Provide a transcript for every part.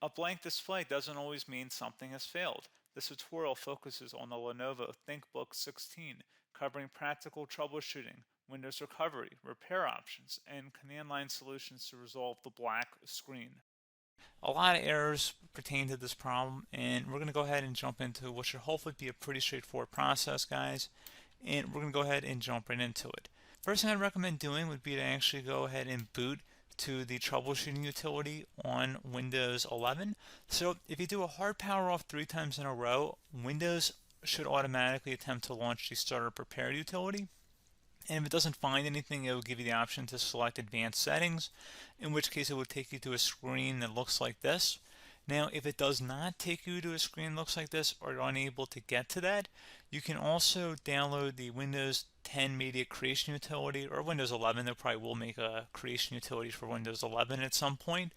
A blank display doesn't always mean something has failed. This tutorial focuses on the Lenovo ThinkBook 16, covering practical troubleshooting, Windows recovery, repair options, and command line solutions to resolve the black screen. A lot of errors pertain to this problem, and we're going to go ahead and jump into what should hopefully be a pretty straightforward process, guys. And we're going to go ahead and jump right into it. First thing I'd recommend doing would be to actually go ahead and boot to the troubleshooting utility on Windows 11. So if you do a hard power off 3 times in a row, Windows should automatically attempt to launch the startup prepared utility. And if it doesn't find anything, it will give you the option to select advanced settings, in which case it will take you to a screen that looks like this. Now, if it does not take you to a screen that looks like this, or you're unable to get to that, you can also download the Windows 10 Media Creation Utility, or Windows 11. They probably will make a creation utility for Windows 11 at some point.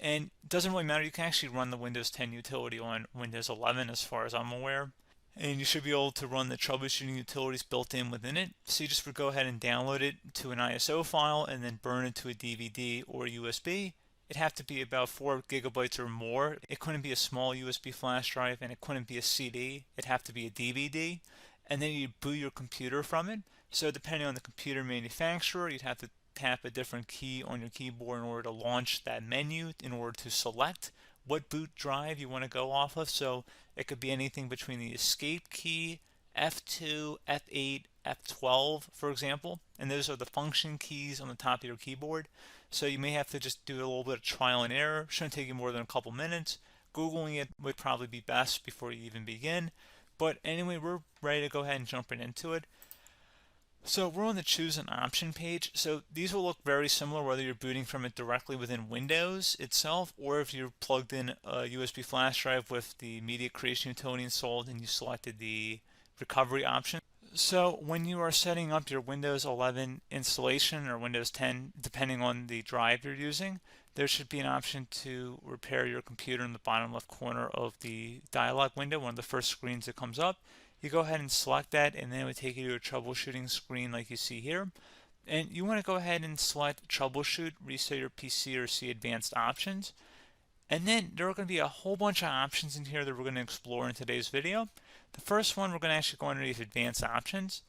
And it doesn't really matter, you can actually run the Windows 10 utility on Windows 11 as far as I'm aware. And you should be able to run the troubleshooting utilities built in within it. So you just would go ahead and download it to an ISO file and then burn it to a DVD or USB. It'd have to be about 4 gigabytes or more. It couldn't be a small USB flash drive, and it couldn't be a CD. It'd have to be a DVD. And then you'd boot your computer from it. So depending on the computer manufacturer, you'd have to tap a different key on your keyboard in order to launch that menu, in order to select what boot drive you want to go off of. So it could be anything between the escape key, F2, F8, F12, for example. And those are the function keys on the top of your keyboard. So you may have to just do a little bit of trial and error. Shouldn't take you more than a couple minutes. Googling it would probably be best before you even begin. But anyway, we're ready to go ahead and jump right into it. So we're on the choose an option page. So these will look very similar whether you're booting from it directly within Windows itself, or if you're plugged in a USB flash drive with the media creation utility installed and you selected the recovery option. So when you are setting up your Windows 11 installation or Windows 10, depending on the drive you're using, there should be an option to repair your computer in the bottom left corner of the dialog window, one of the first screens that comes up. You go ahead and select that, and then it would take you to a troubleshooting screen like you see here. And you want to go ahead and select troubleshoot, reset your PC, or see advanced options. And then there are going to be a whole bunch of options in here that we're going to explore in today's video. The first one, we're going to actually go underneath advanced options,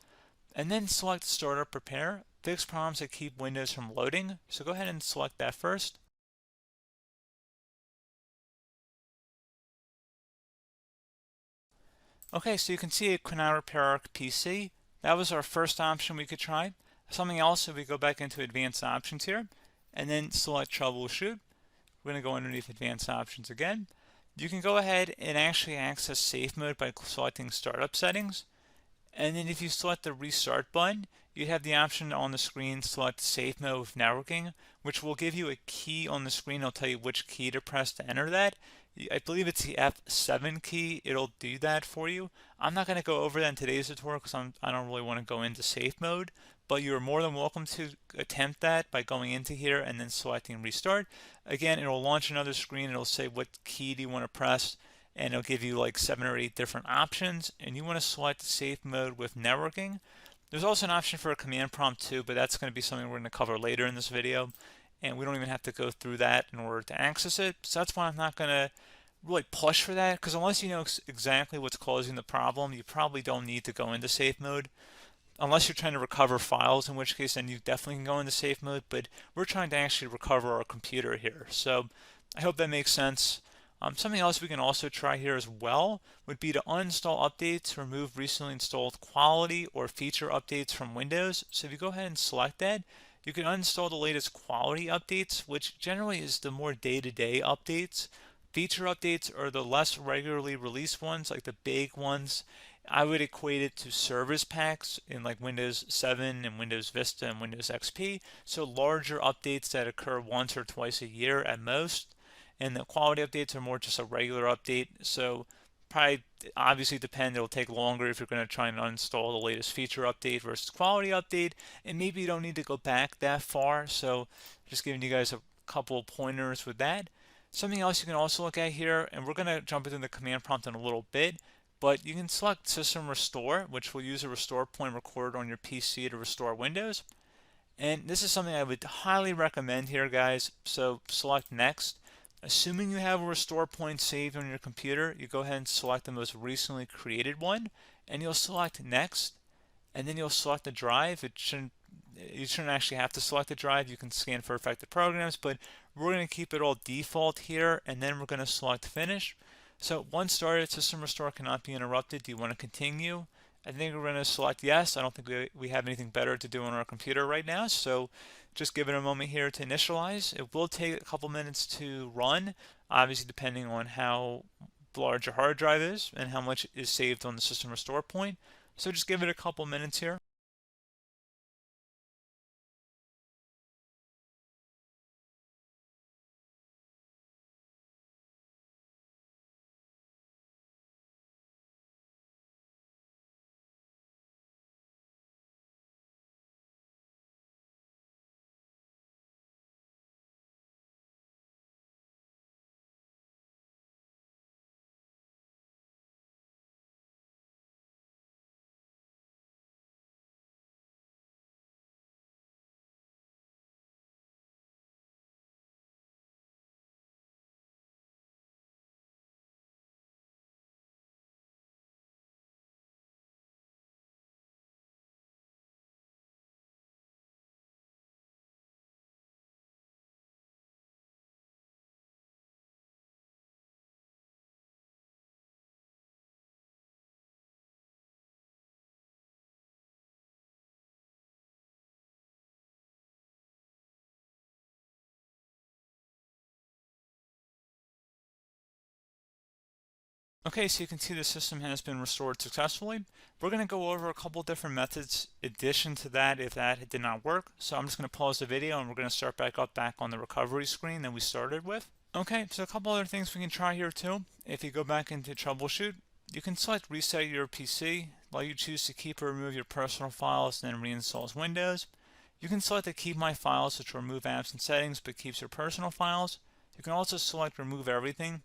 and then select startup repair, fix problems that keep Windows from loading. So go ahead and select that first. Okay, so you can see it could not repair our PC. That was our first option we could try. Something else, if we go back into advanced options here, and then select troubleshoot, we're going to go underneath advanced options again. You can go ahead and actually access safe mode by selecting startup settings. And then if you select the restart button, you have the option on the screen, select safe mode with networking, which will give you a key on the screen. It'll tell you which key to press to enter that. I believe it's the F7 key. It'll do that for you. I'm not going to go over that in today's tutorial because I don't really want to go into safe mode, but you're more than welcome to attempt that by going into here and then selecting restart. Again, it'll launch another screen. It'll say what key do you want to press, and it'll give you like 7 or 8 different options, and you want to select safe mode with networking. There's also an option for a command prompt too, but that's going to be something we're going to cover later in this video, and we don't even have to go through that in order to access it. So that's why I'm not going to really push for that, because unless you know exactly what's causing the problem, you probably don't need to go into safe mode. Unless you're trying to recover files, in which case then you definitely can go into safe mode, but we're trying to actually recover our computer here. So I hope that makes sense. Something else we can also try here as well would be to uninstall updates, remove recently installed quality or feature updates from Windows. So if you go ahead and select that, you can uninstall the latest quality updates, which generally is the more day-to-day updates. Feature updates are the less regularly released ones, like the big ones. I would equate it to service packs in like Windows 7 and Windows Vista and Windows XP. So larger updates that occur once or twice a year at most. And the quality updates are more just a regular update. So probably obviously depend, it'll take longer if you're going to try and uninstall the latest feature update versus quality update. And maybe you don't need to go back that far. So just giving you guys a couple of pointers with that. Something else you can also look at here, and we're going to jump into the command prompt in a little bit, but you can select System Restore, which will use a restore point recorded on your PC to restore Windows. And this is something I would highly recommend here, guys. So select Next. Assuming you have a restore point saved on your computer, you go ahead and select the most recently created one, and you'll select next, and then you'll select the drive. You shouldn't actually have to select the drive. You can scan for affected programs, but we're going to keep it all default here, and then we're going to select finish. So once started, system restore cannot be interrupted. Do you want to continue? I think we're going to select yes. I don't think we have anything better to do on our computer right now, so just give it a moment here to initialize. It will take a couple minutes to run, obviously depending on how large your hard drive is and how much is saved on the system restore point. So just give it a couple minutes here. Okay, so you can see the system has been restored successfully. We're going to go over a couple different methods in addition to that if that did not work. So I'm just going to pause the video and we're going to start back on the recovery screen that we started with. Okay, so a couple other things we can try here too. If you go back into troubleshoot, you can select reset your PC, while you choose to keep or remove your personal files and then reinstalls Windows. You can select to keep my files, which will remove apps and settings but keeps your personal files. You can also select remove everything,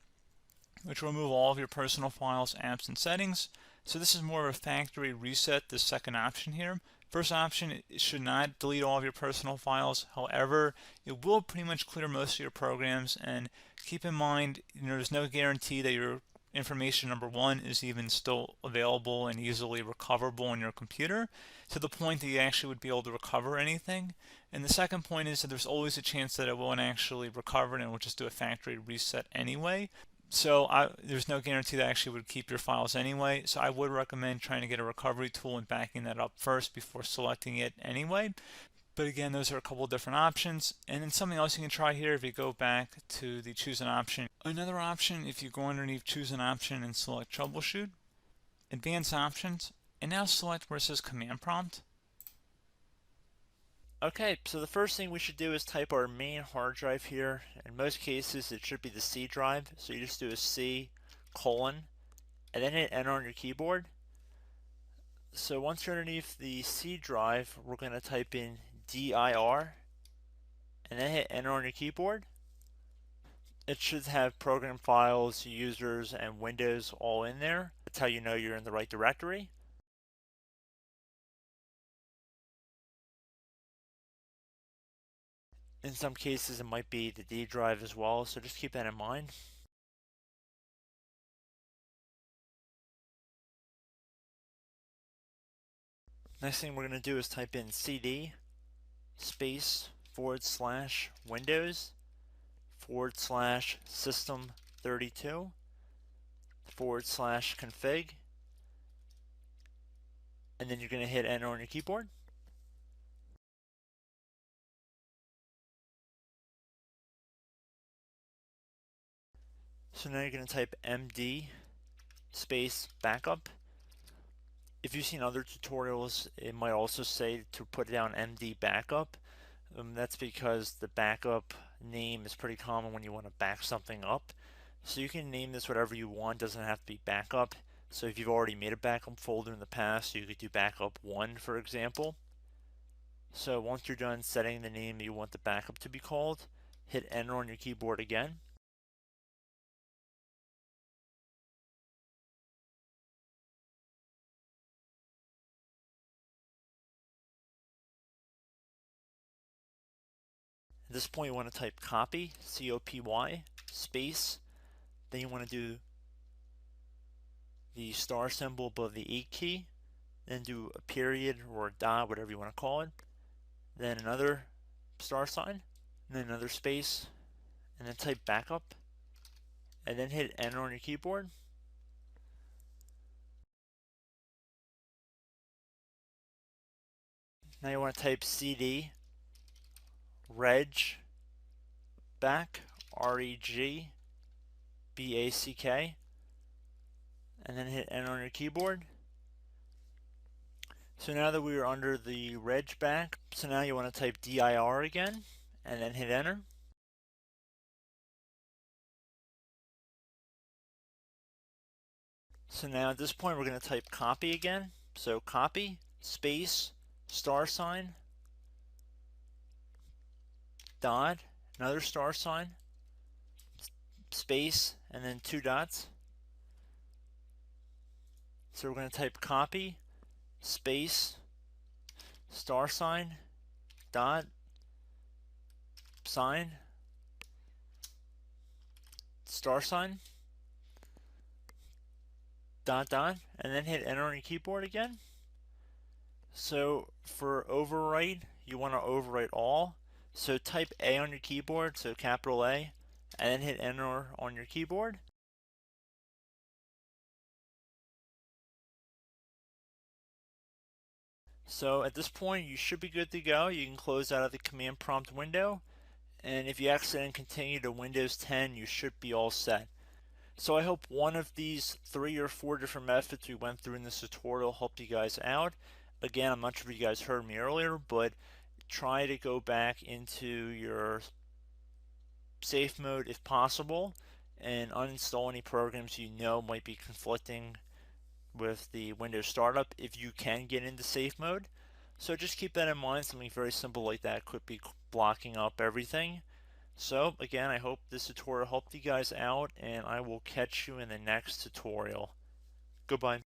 which will remove all of your personal files, apps, and settings. So this is more of a factory reset, the second option here. First option, it should not delete all of your personal files. However, it will pretty much clear most of your programs. And keep in mind, there's no guarantee that your information, number one, is even still available and easily recoverable on your computer to the point that you actually would be able to recover anything. And the second point is that there's always a chance that it won't actually recover and it will just do a factory reset anyway. So there's no guarantee that actually would keep your files anyway. So I would recommend trying to get a recovery tool and backing that up first before selecting it anyway. But again, those are a couple different options. And then something else you can try here if you go back to the choose an option. Another option, if you go underneath choose an option and select troubleshoot, advanced options, and now select where it says command prompt. Okay, so the first thing we should do is type our main hard drive here. In most cases, it should be the C drive. So you just do a C colon and then hit enter on your keyboard. So once you're underneath the C drive, we're going to type in dir and then hit enter on your keyboard. It should have program files, users, and Windows all in there. That's how you know you're in the right directory. In some cases, it might be the D drive as well, so just keep that in mind. Next thing we're going to do is type in cd space / Windows / system 32 / config, and then you're going to hit enter on your keyboard. So now you're going to type md space backup. If you've seen other tutorials, it might also say to put down md backup. That's because the backup name is pretty common when you want to back something up. So you can name this whatever you want, doesn't have to be backup. So if you've already made a backup folder in the past, you could do backup 1, for example. So once you're done setting the name you want the backup to be called, hit enter on your keyboard again. At this point you want to type copy, C-O-P-Y, space, then you want to do the star symbol above the 8 key, then do a period or a dot, whatever you want to call it, then another star sign, and then another space, and then type backup, and then hit enter on your keyboard. Now you want to type cd reg back, REG BACK, and then hit enter on your keyboard. So now that we are under the reg back, so now you want to type dir again, and then hit enter. So now at this point we're going to type copy again. So copy, space, star sign, dot, another star sign, space, and then 2 dots. So we're going to type copy, space, star sign, dot, sign, star sign, dot, dot, and then hit enter on your keyboard again. So for overwrite, you want to overwrite all. So type A on your keyboard, so capital A, and then hit enter on your keyboard. So at this point you should be good to go. You can close out of the command prompt window, and if you accidentally continue to Windows 10 you should be all set. So I hope one of these 3 or 4 different methods we went through in this tutorial helped you guys out. Again, I'm not sure if you guys heard me earlier, but try to go back into your safe mode if possible and uninstall any programs you know might be conflicting with the Windows startup if you can get into safe mode. So just keep that in mind. Something very simple like that could be blocking up everything. So again, I hope this tutorial helped you guys out, and I will catch you in the next tutorial. Goodbye.